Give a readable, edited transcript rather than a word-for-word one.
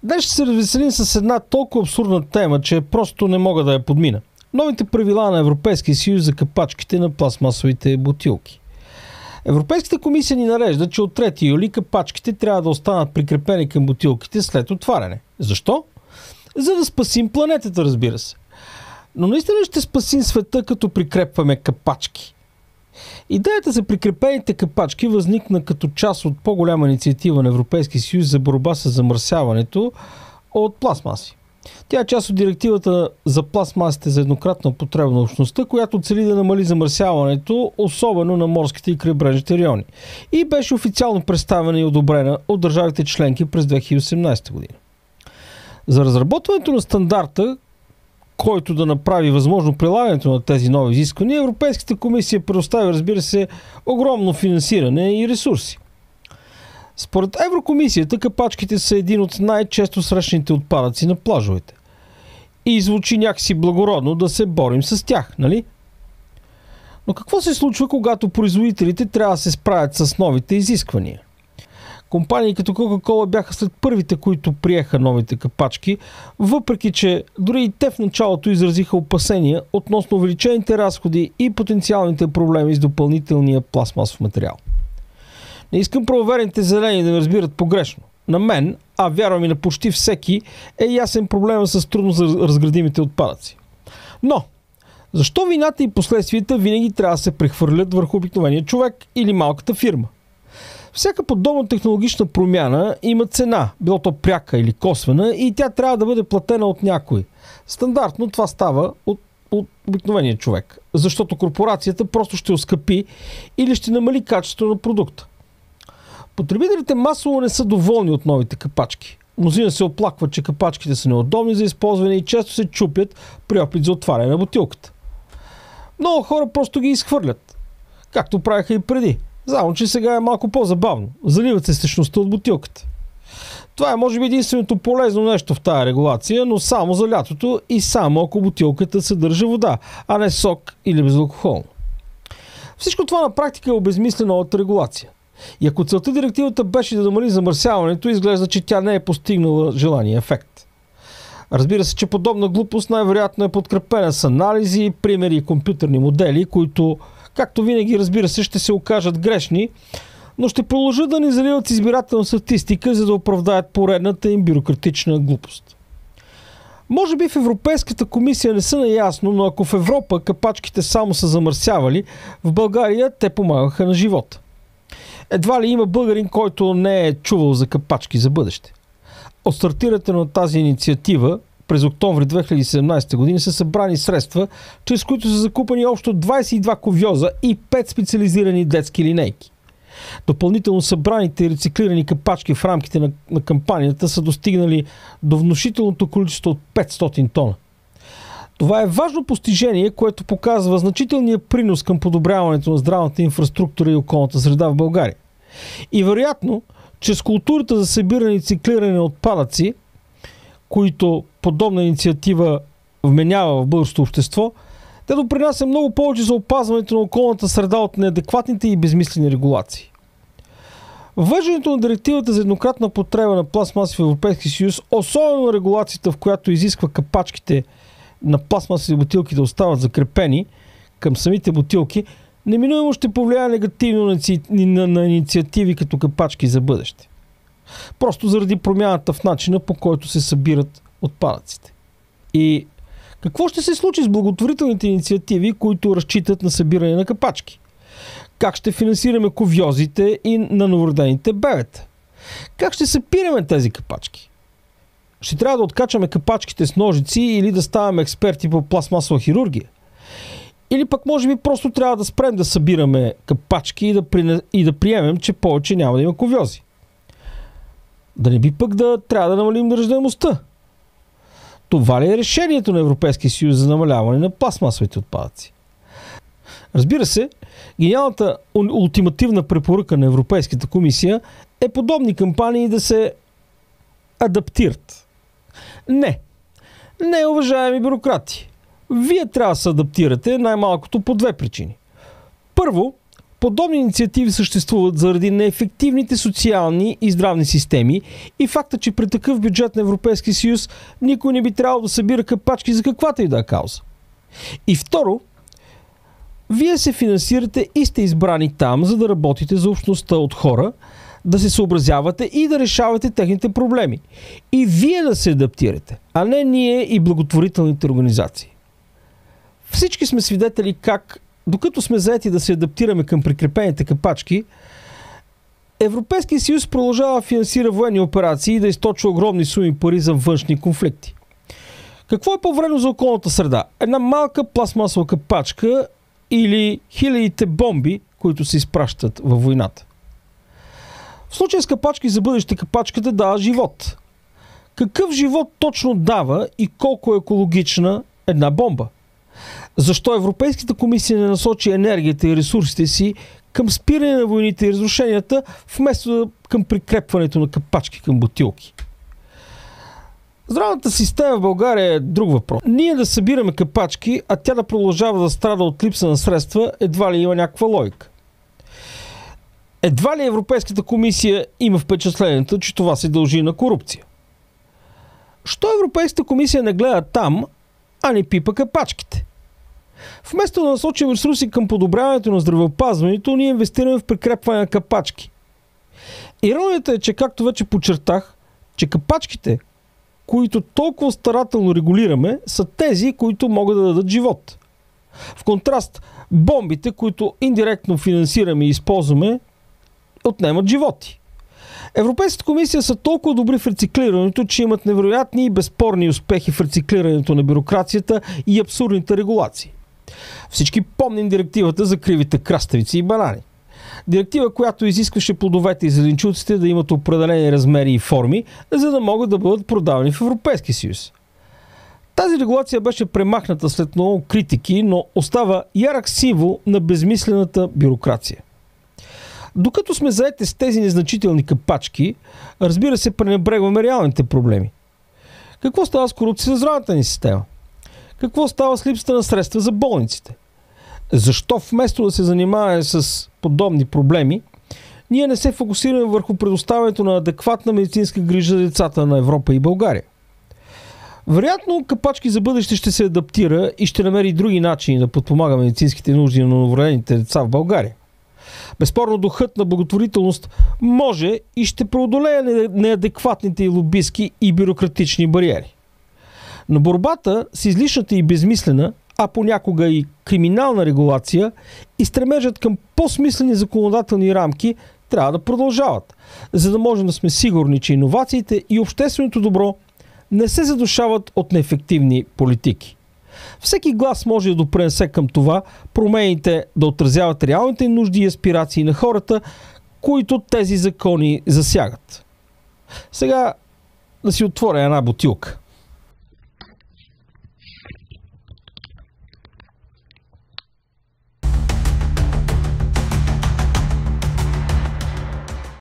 Днес ще се развеселим с една толкова абсурдна тема, че просто не мога да я подмина. Новите правила на Европейския съюз за капачките на пластмасовите бутилки. Европейската комисия ни нарежда, че от 3 юли капачките трябва да останат прикрепени към бутилките след отваряне. Защо? За да спасим планетата, разбира се. Но наистина ще спасим света, като прикрепваме капачки? Идеята за прикрепените капачки възникна като част от по-голяма инициатива на Европейския съюз за борба с замърсяването от пластмаси. Тя е част от директивата за пластмасите за еднократна употреба на общността, която цели да намали замърсяването, особено на морските и крайбрежните райони. И беше официално представена и одобрена от държавите членки през 2018 година. За разработването на стандарта, който да направи възможно прилагането на тези нови изисквания, Европейската комисия предоставя, разбира се, огромно финансиране и ресурси. Според Еврокомисията, капачките са един от най-често срещаните отпадъци на плажовете. И звучи някакси благородно да се борим с тях, нали? Но какво се случва, когато производителите трябва да се справят с новите изисквания? Компании като Coca-Cola бяха след първите, които приеха новите капачки, въпреки че дори и те в началото изразиха опасения относно увеличените разходи и потенциалните проблеми с допълнителния пластмасов материал. Не искам правоверените зелени да ме разбират погрешно. На мен, а вярвам и на почти всеки, е ясен проблема с трудно разградимите отпадъци. Но, защо вината и последствията винаги трябва да се прехвърлят върху обикновения човек или малката фирма? Всяка подобна технологична промяна има цена, било то пряка или косвена, и тя трябва да бъде платена от някой. Стандартно това става от обикновения човек, защото корпорацията просто ще оскъпи или ще намали качеството на продукта. Потребителите масово не са доволни от новите капачки. Мнозина се оплакват, че капачките са неудобни за използване и често се чупят при опит за отваряне на бутилката. Много хора просто ги изхвърлят, както правиха и преди. Само че сега е малко по-забавно. Заливат се с течността от бутилката. Това е може би единственото полезно нещо в тая регулация, но само за лятото и само ако бутилката съдържа вода, а не сок или безалкохолно. Всичко това на практика е обезмислена от регулация. И ако целта директивата беше да намали замърсяването, изглежда, че тя не е постигнала желания ефект. Разбира се, че подобна глупост най-вероятно е подкрепена с анализи, примери и компютърни модели, които, както винаги, разбира се, ще се окажат грешни, но ще продължат да ни заливат избирателна статистика, за да оправдаят поредната им бюрократична глупост. Може би в Европейската комисия не са наясно, но ако в Европа капачките само са замърсявали, в България те помагаха на живота. Едва ли има българин, който не е чувал за капачки за бъдеще. От стартирането на тази инициатива през октомври 2017 година са събрани средства, чрез които са закупени общо 22 ковьоза и 5 специализирани детски линейки. Допълнително събраните и рециклирани капачки в рамките на кампанията са достигнали до внушителното количество от 500 тона. Това е важно постижение, което показва значителния принос към подобряването на здравната инфраструктура и околната среда в България. И вероятно, чрез културата за събиране и циклиране на отпадъци, които подобна инициатива вменява в българското общество, те допринася много повече за опазването на околната среда от неадекватните и безмислени регулации. Въвеждането на директивата за еднократна потреба на пластмаси в Европейския съюз, особено на регулацията, в която изисква капачките на пластмасови бутилки да остават закрепени към самите бутилки, неминуемо ще повлияе негативно на инициативи като капачки за бъдеще. Просто заради промяната в начина, по който се събират отпадъците. И какво ще се случи с благотворителните инициативи, които разчитат на събиране на капачки? Как ще финансираме ковьозите и на новородените бебета? Как ще събираме тези капачки? Ще трябва да откачаме капачките с ножици или да ставаме експерти по пластмасова хирургия? Или пък може би просто трябва да спрем да събираме капачки и да приемем, че повече няма да има ковьози? Да не би пък да трябва да намалим раждаемостта? Това ли е решението на Европейския съюз за намаляване на пластмасовите отпадъци? Разбира се, гениалната ултимативна препоръка на Европейската комисия е подобни кампании да се адаптират. Не, уважаеми бюрократи. Вие трябва да се адаптирате най-малкото по две причини. Първо, подобни инициативи съществуват заради неефективните социални и здравни системи и факта, че при такъв бюджет на Европейския съюз никой не би трябвало да събира капачки за каквата и да е кауза. И второ, вие се финансирате и сте избрани там, за да работите за общността от хора, да се съобразявате и да решавате техните проблеми. И вие да се адаптирате, а не ние и благотворителните организации. Всички сме свидетели как, докато сме заети да се адаптираме към прикрепените капачки, Европейския съюз продължава да финансира военни операции и да източва огромни суми пари за външни конфликти. Какво е по-вредно за околната среда? Една малка пластмасова капачка или хилядите бомби, които се изпращат във войната? В случая с капачки за бъдеще капачката дава живот. Какъв живот точно дава и колко е екологична една бомба? Защо Европейската комисия не насочи енергията и ресурсите си към спиране на войните и разрушенията, вместо към прикрепването на капачки към бутилки? Здравната система в България е друг въпрос. Ние да събираме капачки, а тя да продължава да страда от липса на средства, едва ли има някаква логика. Едва ли Европейската комисия има впечатлението, че това се дължи на корупция? Що Европейската комисия не гледа там, а не пипа капачките? Вместо да насочим ресурси към подобряването на здравеопазването, ние инвестираме в прикрепване на капачки. Иронията е, че както вече подчертах, че капачките, които толкова старателно регулираме, са тези, които могат да дадат живот. В контраст, бомбите, които индиректно финансираме и използваме, отнемат животи. Европейската комисия са толкова добри в рециклирането, че имат невероятни и безспорни успехи в рециклирането на бюрокрацията и абсурдните регулации. Всички помним директивата за кривите краставици и банани. Директива, която изискваше плодовете и зеленчуците да имат определени размери и форми, за да могат да бъдат продавани в Европейския съюз. Тази регулация беше премахната след много критики, но остава ярък символ на безмислената бюрокрация. Докато сме заети с тези незначителни капачки, разбира се, пренебрегваме реалните проблеми. Какво става с корупция в здравната ни система? Какво става с липсата на средства за болниците? Защо вместо да се занимаваме с подобни проблеми, ние не се фокусираме върху предоставянето на адекватна медицинска грижа за децата на Европа и България? Вероятно, капачки за бъдеще ще се адаптира и ще намери други начини да подпомага медицинските нужди на новородените деца в България. Безспорно, духът на благотворителност може и ще преодолее неадекватните и лобистки и бюрократични бариери. Но борбата с излишната и безмислена, а понякога и криминална регулация и стремежът към по-смислени законодателни рамки трябва да продължават, за да можем да сме сигурни, че иновациите и общественото добро не се задушават от неефективни политики. Всеки глас може да допринесе към това промените да отразяват реалните нужди и аспирации на хората, които тези закони засягат. Сега да си отворя една бутилка.